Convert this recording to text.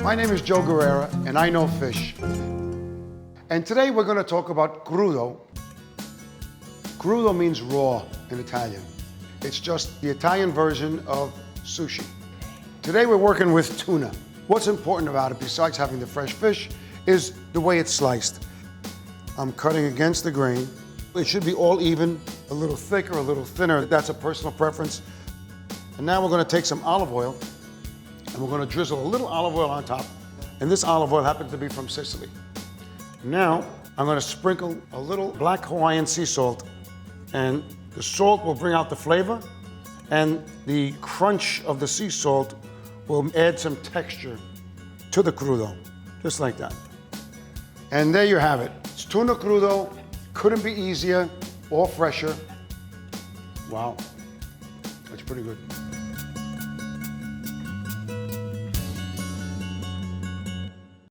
My name is Joe Guerrera, and I know fish. And today we're going to talk about crudo. Crudo means raw in Italian. It's just the Italian version of sushi. Today we're working with tuna. What's important about it, besides having the fresh fish, is the way it's sliced. I'm cutting against the grain. It should be all even, a little thicker, a little thinner. That's a personal preference. And now we're going to take some olive oil, and we're going to drizzle a little olive oil on top. And this olive oil happens to be from Sicily. Now, I'm going to sprinkle a little black Hawaiian sea salt, and the salt will bring out the flavor, and the crunch of the sea salt will add some texture to the crudo, just like that. And there you have it. It's tuna crudo. Couldn't be easier or fresher. Wow, that's pretty good.